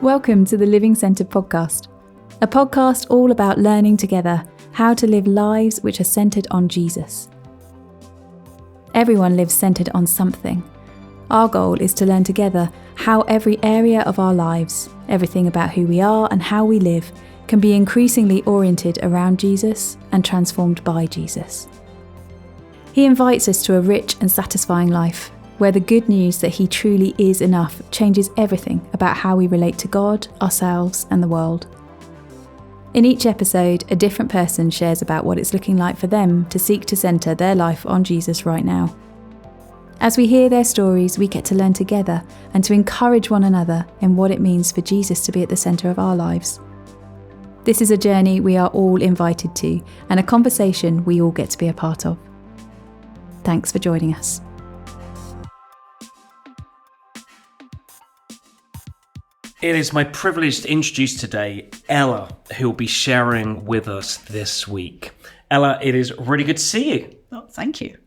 Welcome to the Living Centred podcast, a podcast all about learning together how to live lives which are centred on Jesus. Everyone lives centred on something. Our goal is to learn together how every area of our lives, everything about who we are and how we live, can be increasingly oriented around Jesus and transformed by Jesus. He invites us to a rich and satisfying life, where the good news that he truly is enough changes everything about how we relate to God, ourselves, and the world. In each episode, a different person shares about what it's looking like for them to seek to centre their life on Jesus right now. As we hear their stories, we get to learn together and to encourage one another in what it means for Jesus to be at the centre of our lives. This is a journey we are all invited to, and a conversation we all get to be a part of. Thanks for joining us. It is my privilege to introduce today Ella, who will be sharing with us this week. Ella, it is really good to see you. Oh, thank you.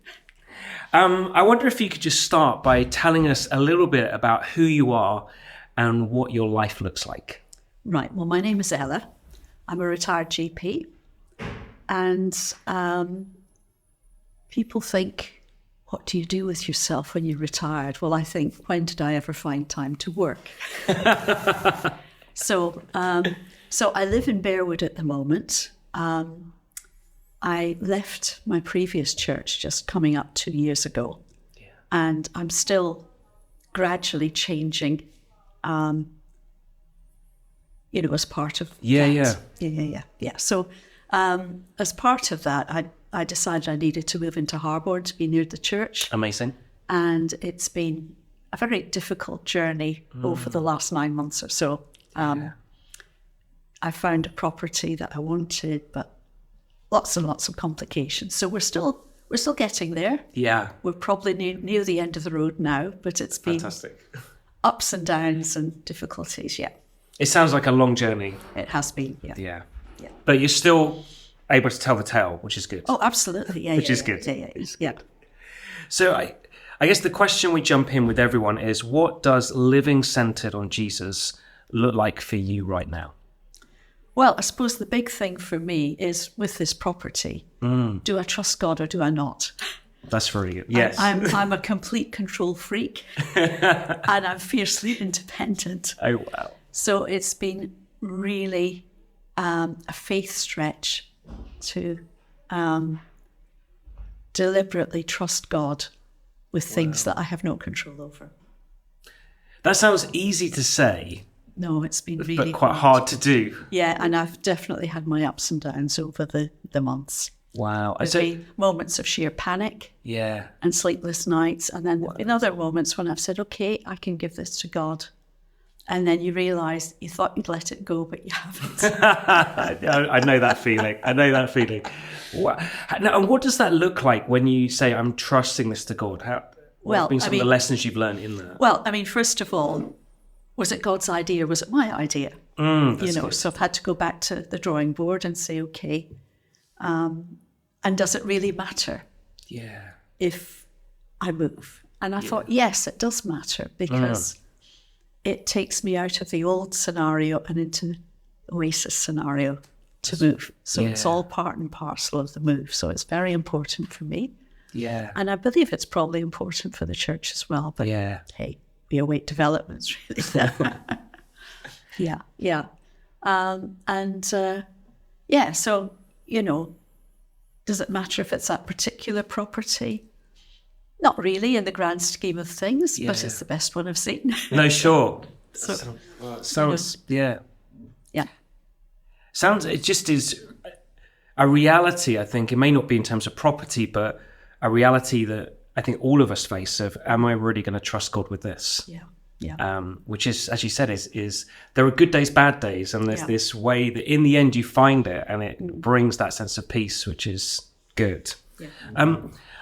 I wonder if you could just start by telling us a little bit about who you are and what your life looks like. Right, well, my name is Ella. I'm a retired GP. And people think, what do you do with yourself when you're retired? Well, I think, when did I ever find time to work? So I live in Bearwood at the moment. I left my previous church just coming up 2 years ago. Yeah. And I'm still gradually changing, as part of that. Yeah. So as part of that, I decided I needed to move into Harbour to be near the church. Amazing. And it's been a very difficult journey over the last 9 months or so. I found a property that I wanted, but lots and lots of complications. So we're still getting there. Yeah. We're probably near the end of the road now, but it's been fantastic. Ups and downs and difficulties, yeah. It sounds like a long journey. It has been, yeah. Yeah. But you're still able to tell the tale, which is good. Oh, absolutely, yeah. Which is good. Yeah. So I guess the question we jump in with everyone is, what does living centred on Jesus look like for you right now? Well, I suppose the big thing for me is with this property, do I trust God or do I not? That's very good. Yes. I'm a complete control freak and I'm fiercely independent. Oh, wow. So it's been really a faith stretch to deliberately trust God with things that I have no control over. That sounds easy to say. No, it's been really but quite hard to do. Yeah, and I've definitely had my ups and downs over the months. Wow. There's been moments of sheer panic. Yeah. And sleepless nights. And then in other moments when I've said, okay, I can give this to God. And then you realise you thought you'd let it go, but you haven't. I know that feeling. Wow. Now, and what does that look like when you say, I'm trusting this to God? What have been some of the lessons you've learned in that? Well, first of all, was it God's idea or was it my idea? Good. So I've had to go back to the drawing board and say, okay, and does it really matter if I move? And I thought, yes, it does matter because it takes me out of the old scenario and into Oasis scenario to move. So it's all part and parcel of the move. So it's very important for me. Yeah. And I believe it's probably important for the church as well. But hey, we await developments, really. Yeah. So, does it matter if it's that particular property? Not really in the grand scheme of things, but it's the best one I've seen. No, sure. Sounds, yeah. Yeah. It just is a reality, I think. It may not be in terms of property, but a reality that I think all of us face of, am I really going to trust God with this? Yeah. Which is, as you said, is there are good days, bad days, and there's this way that in the end you find it and it brings that sense of peace, which is good. Yeah.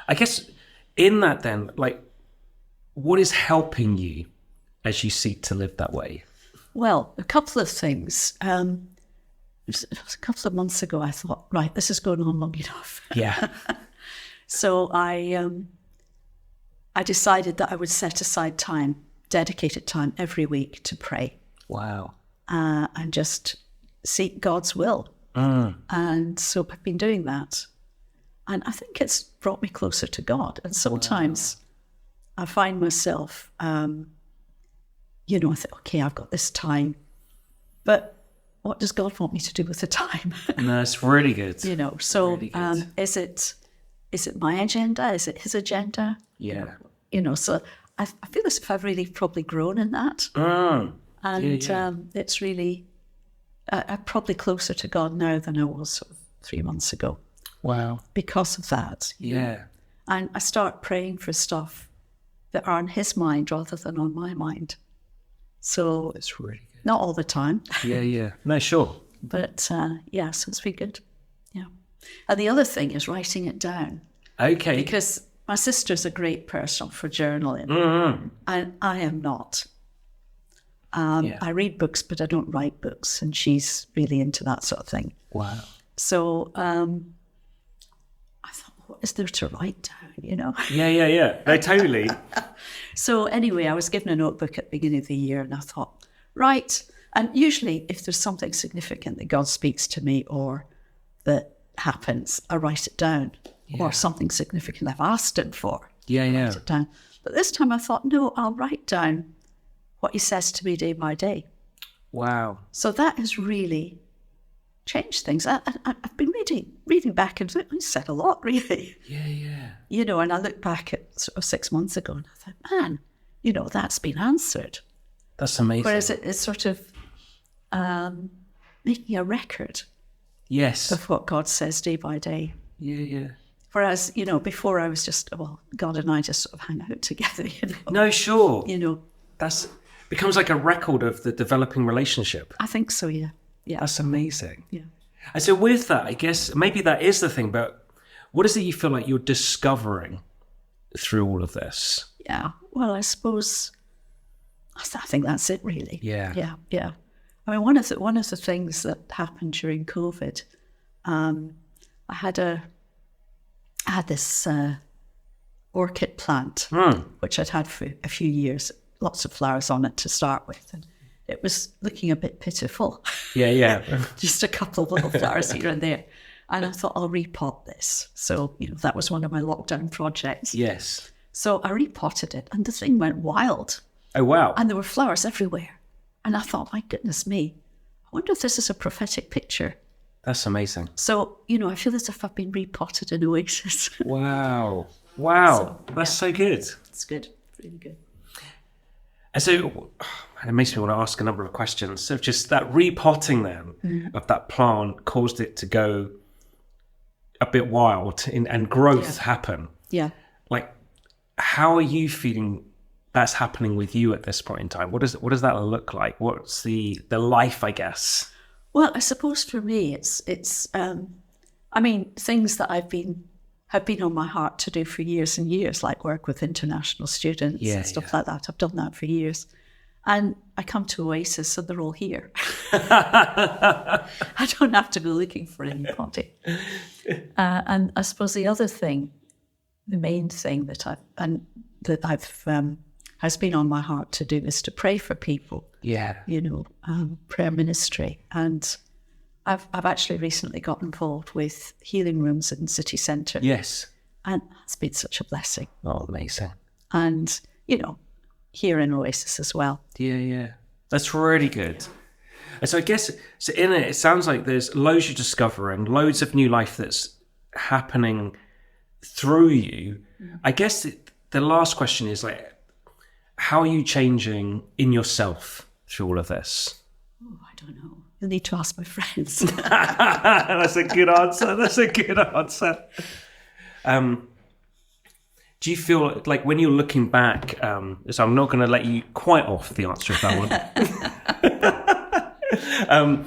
I guess in that then, what is helping you as you seek to live that way? Well, a couple of things. It was a couple of months ago, I thought, right, this is going on long enough. Yeah. So I decided that I would set aside time, dedicated time every week to pray. Wow. And just seek God's will. And so I've been doing that. And I think it's brought me closer to God. And sometimes I find myself, I think, okay, I've got this time, but what does God want me to do with the time? No, it's really good. So really good. Is it my agenda? Is it his agenda? Yeah. So I feel as if I've really probably grown in that. And it's really, I'm probably closer to God now than I was sort of 3 months ago. Wow. Because of that. Yeah. And I start praying for stuff that are on his mind rather than on my mind. So it's really good. Not all the time. Yeah. No, sure. But so it's been good. Yeah. And the other thing is writing it down. Okay. Because my sister's a great person for journaling. And I am not. I read books, but I don't write books. And she's really into that sort of thing. Wow. So I thought, what is there to write down, Yeah. No, totally. So anyway, I was given a notebook at the beginning of the year and I thought, right. And usually if there's something significant that God speaks to me or that happens, I write it down. Or something significant I've asked him for. Yeah. Write it down. But this time I thought, no, I'll write down what he says to me day by day. Wow. So that has really changed things. I've been reading back and he said a lot, really. Yeah. And I look back at sort of 6 months ago and I thought, man, that's been answered. That's amazing. Whereas it's sort of making a record of what God says day by day. Yeah. Whereas, before I was just, God and I just sort of hang out together, No, sure. That's becomes like a record of the developing relationship. I think so, yeah. That's amazing. Yeah. And so with that, I guess maybe that is the thing, but what is it you feel like you're discovering through all of this? Yeah. Well, I suppose I think that's it, really. Yeah. I mean, one of the things that happened during COVID, I had this orchid plant, which I'd had for a few years, lots of flowers on it to start with, and it was looking a bit pitiful. Yeah. Just a couple of little flowers here and there. And I thought, I'll repot this. So, that was one of my lockdown projects. Yes. So I repotted it and the thing went wild. Oh, wow. And there were flowers everywhere. And I thought, my goodness me, I wonder if this is a prophetic picture. That's amazing. So, I feel as if I've been repotted in Oasis. Wow. That's so good. It's good. Really good. And so it makes me want to ask a number of questions. So just that repotting then of that plant caused it to go a bit wild and growth happen. Yeah. Like, how are you feeling that's happening with you at this point in time? What does that look like? What's the life, I guess? Well, I suppose for me, it's things that have been on my heart to do for years and years, like work with international students and stuff like that. I've done that for years. And I come to Oasis, so they're all here. I don't have to go looking for anybody. And I suppose the main thing that has been on my heart to do is to pray for people. Yeah. Prayer ministry. And I've actually recently got involved with healing rooms in city centre. Yes. And it's been such a blessing. Oh, amazing. And, here in Oasis as well. Yeah. That's really good. And so I guess, in it sounds like there's loads you're discovering, loads of new life that's happening through you. I guess the last question is, like, how are you changing in yourself through all of this? Oh, I don't know. You'll need to ask my friends. That's a good answer. Do you feel like when you're looking back, so I'm not going to let you quite off the answer of that one.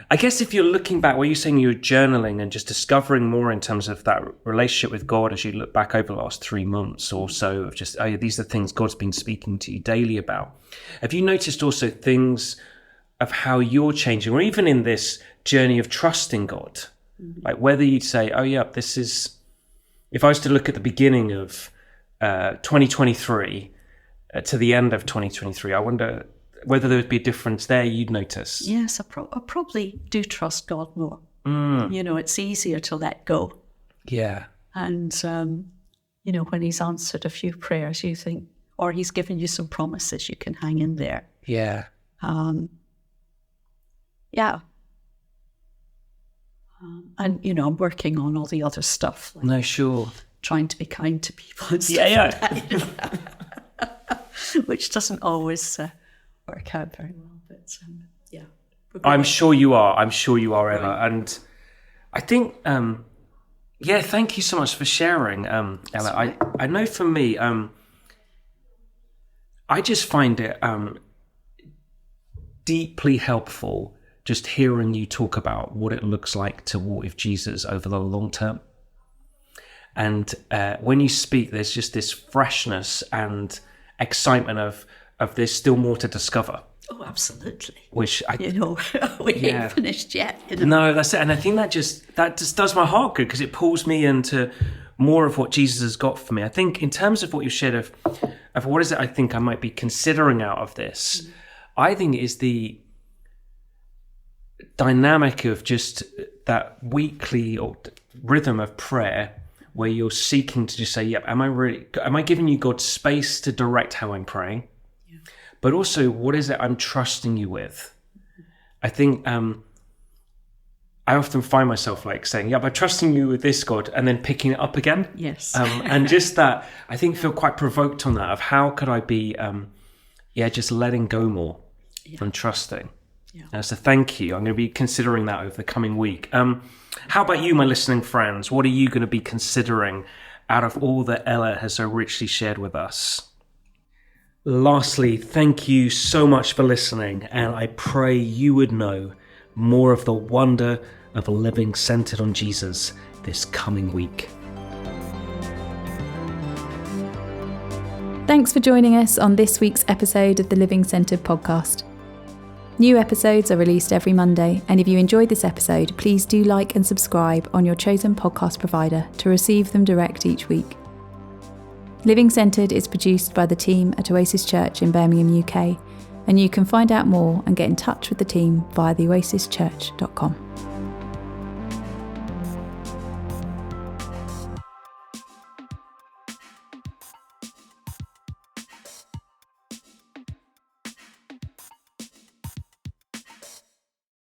I guess if you're looking back, were you saying you were journaling and just discovering more in terms of that relationship with God as you look back over the last 3 months or so of just, these are things God's been speaking to you daily about. Have you noticed also things of how you're changing, or even in this journey of trusting God? Like whether you'd say, this is, if I was to look at the beginning of 2023 to the end of 2023, I wonder, whether there would be a difference there you'd notice. Yes, I probably do trust God more. It's easier to let go. Yeah. And, when he's answered a few prayers, you think, or he's given you some promises, you can hang in there. Yeah. Yeah. And, I'm working on all the other stuff. Like no, sure. Trying to be kind to people and stuff. Yeah. Which doesn't always work out very well. But, yeah. I'm sure you are, Ella. Right. And I think, thank you so much for sharing, Ella. Right. I know for me, I just find it deeply helpful just hearing you talk about what it looks like to walk with Jesus over the long term. And when you speak, there's just this freshness and excitement of there's still more to discover. Oh, absolutely. Which we ain't finished yet. No, that's it. And I think that just does my heart good because it pulls me into more of what Jesus has got for me. I think in terms of what you shared of what is it I think I might be considering out of this, I think it is the dynamic of just that weekly rhythm of prayer where you're seeking to just say, yep, am I giving you God's space to direct how I'm praying? Yeah. But also, what is it I'm trusting you with? I think I often find myself like saying, yep, I'm trusting you with this, God, and then picking it up again. Yes. And just that, I think feel quite provoked on that of how could I be, just letting go more and trusting. Yeah. So thank you. I'm going to be considering that over the coming week. How about you, my listening friends? What are you going to be considering out of all that Ella has so richly shared with us? Lastly, thank you so much for listening, and I pray you would know more of the wonder of living centered on Jesus this coming week. Thanks for joining us on this week's episode of the Living Centered podcast. New episodes are released every Monday, and if you enjoyed this episode, please do like and subscribe on your chosen podcast provider to receive them direct each week. Living Centered is produced by the team at Oasis Church in Birmingham, UK, and you can find out more and get in touch with the team via theoasischurch.com.